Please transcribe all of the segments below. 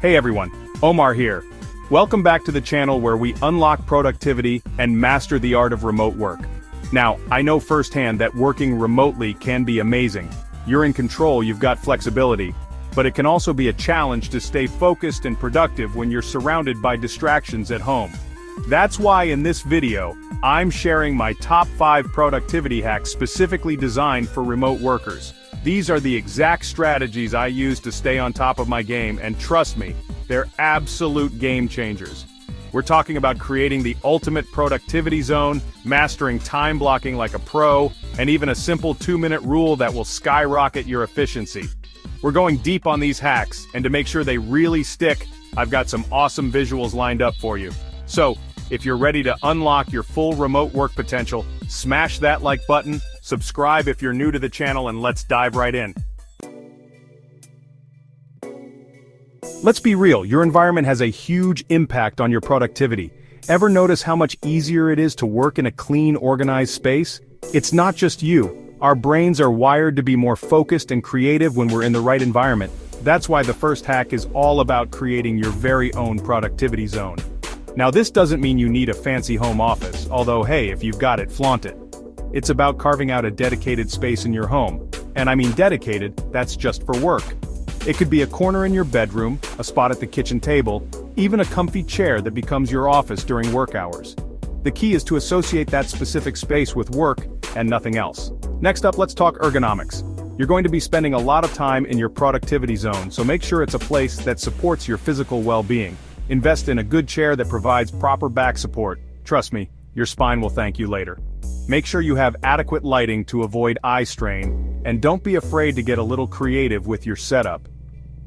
Hey everyone, Omar here. Welcome back to the channel where we unlock productivity and master the art of remote work. Now, I know firsthand that working remotely can be amazing. You're in control, you've got flexibility, but it can also be a challenge to stay focused and productive when you're surrounded by distractions at home. That's why in this video, I'm sharing my top 5 productivity hacks specifically designed for remote workers. These are the exact strategies I use to stay on top of my game, and trust me, they're absolute game changers. We're talking about creating the ultimate productivity zone, mastering time blocking like a pro, and even a simple 2-minute rule that will skyrocket your efficiency. We're going deep on these hacks, and to make sure they really stick, I've got some awesome visuals lined up for you. So, if you're ready to unlock your full remote work potential, smash that like button, subscribe if you're new to the channel, and let's dive right in. Let's be real, your environment has a huge impact on your productivity. Ever notice how much easier it is to work in a clean, organized space? It's not just you. Our brains are wired to be more focused and creative when we're in the right environment. That's why the first hack is all about creating your very own productivity zone. Now, this doesn't mean you need a fancy home office, although hey, if you've got it, flaunt it. It's about carving out a dedicated space in your home. And I mean dedicated, that's just for work. It could be a corner in your bedroom, a spot at the kitchen table, even a comfy chair that becomes your office during work hours. The key is to associate that specific space with work and nothing else. Next up, let's talk ergonomics. You're going to be spending a lot of time in your productivity zone, so make sure it's a place that supports your physical well-being. Invest in a good chair that provides proper back support. Trust me, your spine will thank you later. Make sure you have adequate lighting to avoid eye strain, and don't be afraid to get a little creative with your setup.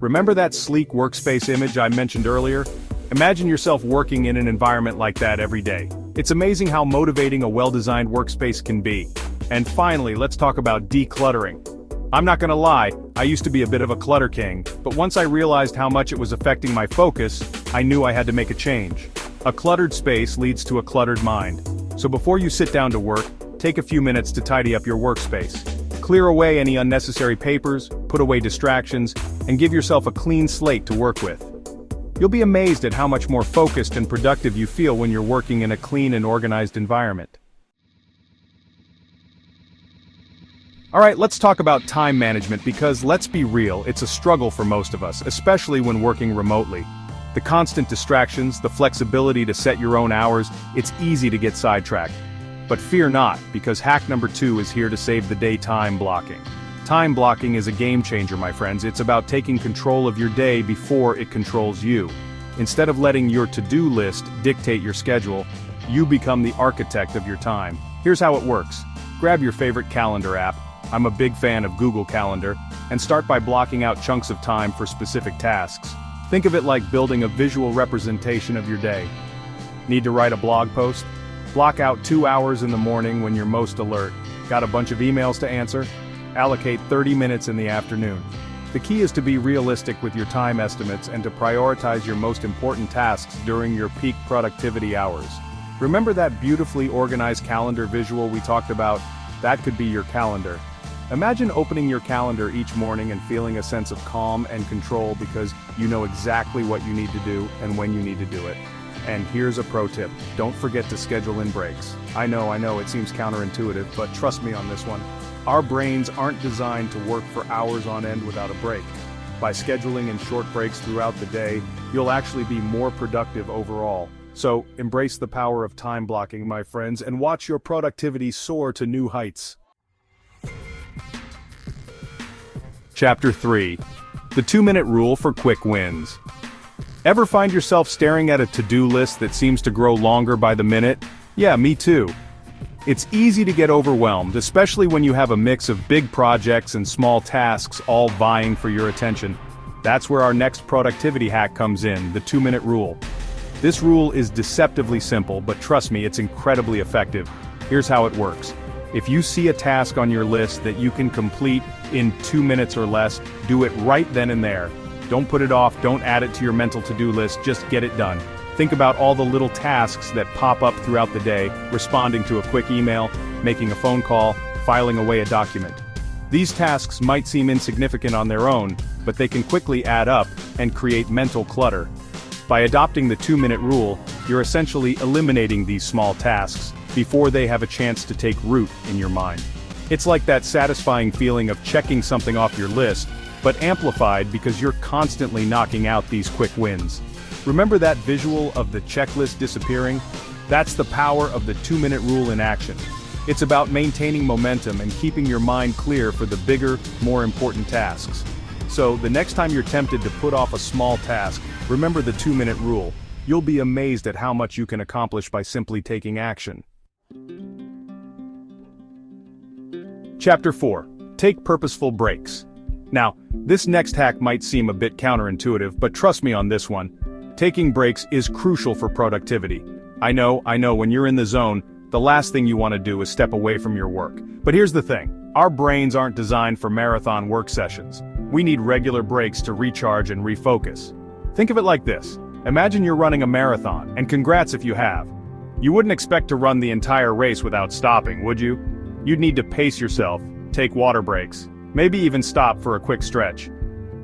Remember that sleek workspace image I mentioned earlier? Imagine yourself working in an environment like that every day. It's amazing how motivating a well-designed workspace can be. And finally, let's talk about decluttering. I'm not gonna lie, I used to be a bit of a clutter king, but once I realized how much it was affecting my focus, I knew I had to make a change. A cluttered space leads to a cluttered mind. So before you sit down to work, take a few minutes to tidy up your workspace. Clear away any unnecessary papers, put away distractions, and give yourself a clean slate to work with. You'll be amazed at how much more focused and productive you feel when you're working in a clean and organized environment. Alright, let's talk about time management because let's be real, it's a struggle for most of us, especially when working remotely. The constant distractions, the flexibility to set your own hours, it's easy to get sidetracked. But fear not, because hack number 2 is here to save the day: time blocking. Time blocking is a game changer, my friends. It's about taking control of your day before it controls you. Instead of letting your to-do list dictate your schedule, you become the architect of your time. Here's how it works. Grab your favorite calendar app. I'm a big fan of Google Calendar, and start by blocking out chunks of time for specific tasks. Think of it like building a visual representation of your day. Need to write a blog post? Block out 2 hours in the morning when you're most alert. Got a bunch of emails to answer? Allocate 30 minutes in the afternoon. The key is to be realistic with your time estimates and to prioritize your most important tasks during your peak productivity hours. Remember that beautifully organized calendar visual we talked about? That could be your calendar. Imagine opening your calendar each morning and feeling a sense of calm and control because you know exactly what you need to do and when you need to do it. And here's a pro tip, don't forget to schedule in breaks. I know, it seems counterintuitive, but trust me on this one. Our brains aren't designed to work for hours on end without a break. By scheduling in short breaks throughout the day, you'll actually be more productive overall. So, embrace the power of time blocking, my friends, and watch your productivity soar to new heights. Chapter 3. The 2-minute rule for quick wins. Ever find yourself staring at a to-do list that seems to grow longer by the minute? Yeah, me too. It's easy to get overwhelmed, especially when you have a mix of big projects and small tasks all vying for your attention. That's where our next productivity hack comes in, the 2-minute rule. This rule is deceptively simple, but trust me, it's incredibly effective. Here's how it works. If you see a task on your list that you can complete in 2 minutes or less, do it right then and there. Don't put it off, don't add it to your mental to-do list, just get it done. Think about all the little tasks that pop up throughout the day, responding to a quick email, making a phone call, filing away a document. These tasks might seem insignificant on their own, but they can quickly add up and create mental clutter. By adopting the 2-minute rule, you're essentially eliminating these small tasks before they have a chance to take root in your mind. It's like that satisfying feeling of checking something off your list, but amplified because you're constantly knocking out these quick wins. Remember that visual of the checklist disappearing? That's the power of the 2-minute rule in action. It's about maintaining momentum and keeping your mind clear for the bigger, more important tasks. So, the next time you're tempted to put off a small task, remember the 2-minute rule. You'll be amazed at how much you can accomplish by simply taking action. Chapter 4. Take purposeful breaks. Now, this next hack might seem a bit counterintuitive, but trust me on this one. Taking breaks is crucial for productivity. I know, when you're in the zone, the last thing you want to do is step away from your work. But here's the thing. Our brains aren't designed for marathon work sessions. We need regular breaks to recharge and refocus. Think of it like this. Imagine you're running a marathon, and congrats if you have. You wouldn't expect to run the entire race without stopping, would you? You'd need to pace yourself, take water breaks, maybe even stop for a quick stretch.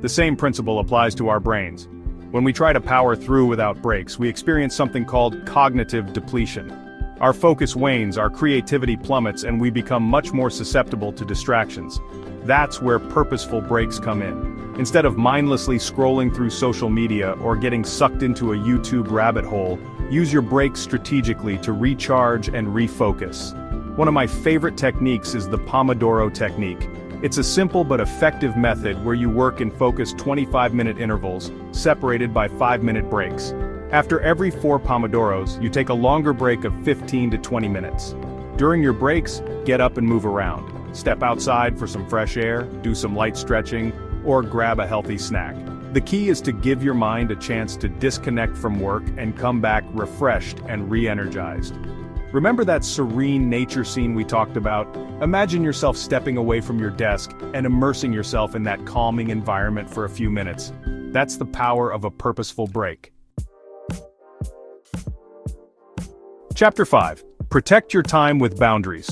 The same principle applies to our brains. When we try to power through without breaks, we experience something called cognitive depletion. Our focus wanes, our creativity plummets, and we become much more susceptible to distractions. That's where purposeful breaks come in. Instead of mindlessly scrolling through social media or getting sucked into a YouTube rabbit hole, use your breaks strategically to recharge and refocus. One of my favorite techniques is the Pomodoro technique. It's a simple but effective method where you work and focus 25-minute intervals, separated by 5-minute breaks. After every 4 Pomodoros, you take a longer break of 15 to 20 minutes. During your breaks, get up and move around. Step outside for some fresh air, do some light stretching, or grab a healthy snack. The key is to give your mind a chance to disconnect from work and come back refreshed and re-energized. Remember that serene nature scene we talked about? Imagine yourself stepping away from your desk and immersing yourself in that calming environment for a few minutes. That's the power of a purposeful break. Chapter 5. Protect your time with boundaries.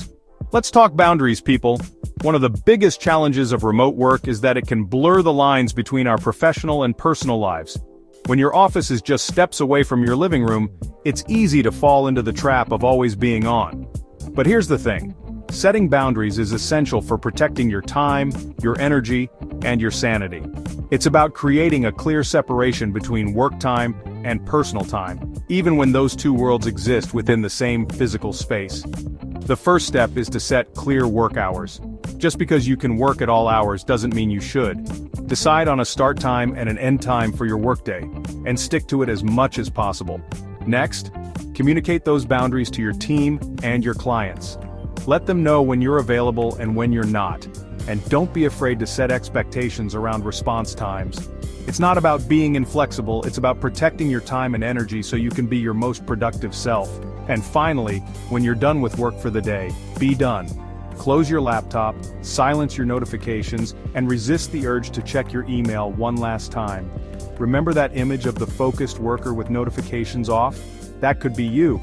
Let's talk boundaries, people. One of the biggest challenges of remote work is that it can blur the lines between our professional and personal lives. When your office is just steps away from your living room, it's easy to fall into the trap of always being on. But here's the thing. Setting boundaries is essential for protecting your time, your energy, and your sanity. It's about creating a clear separation between work time and personal time, even when those two worlds exist within the same physical space. The first step is to set clear work hours. Just because you can work at all hours doesn't mean you should. Decide on a start time and an end time for your workday, and stick to it as much as possible. Next, communicate those boundaries to your team and your clients. Let them know when you're available and when you're not, and don't be afraid to set expectations around response times. It's not about being inflexible, it's about protecting your time and energy so you can be your most productive self. And finally, when you're done with work for the day, be done. Close your laptop, silence your notifications, and resist the urge to check your email one last time. Remember that image of the focused worker with notifications off? That could be you.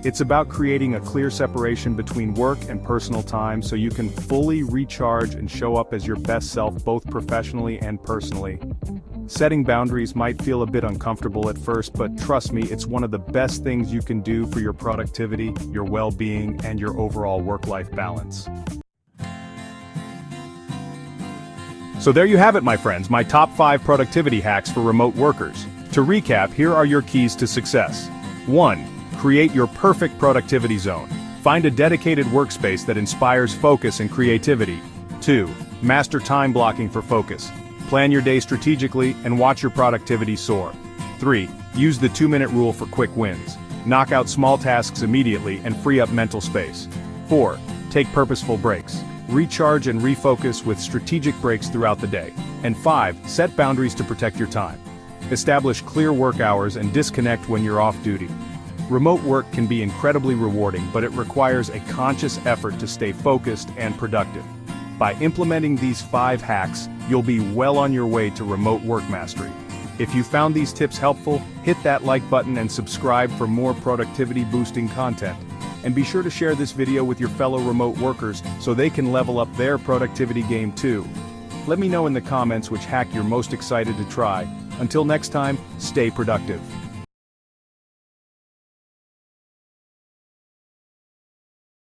It's about creating a clear separation between work and personal time so you can fully recharge and show up as your best self both professionally and personally. Setting boundaries might feel a bit uncomfortable at first, but trust me, it's one of the best things you can do for your productivity, your well-being, and your overall work-life balance. So there you have it, my friends, my top 5 productivity hacks for remote workers. To recap, here are your keys to success. 1. Create your perfect productivity zone. Find a dedicated workspace that inspires focus and creativity. 2. Master time blocking for focus. Plan your day strategically and watch your productivity soar. 3. Use the 2-minute rule for quick wins. Knock out small tasks immediately and free up mental space. 4. Take purposeful breaks. Recharge and refocus with strategic breaks throughout the day. And 5. Set boundaries to protect your time. Establish clear work hours and disconnect when you're off duty. Remote work can be incredibly rewarding, but it requires a conscious effort to stay focused and productive. By implementing these 5 hacks, you'll be well on your way to remote work mastery. If you found these tips helpful, hit that like button and subscribe for more productivity-boosting content. And be sure to share this video with your fellow remote workers so they can level up their productivity game too. Let me know in the comments which hack you're most excited to try. Until next time, stay productive.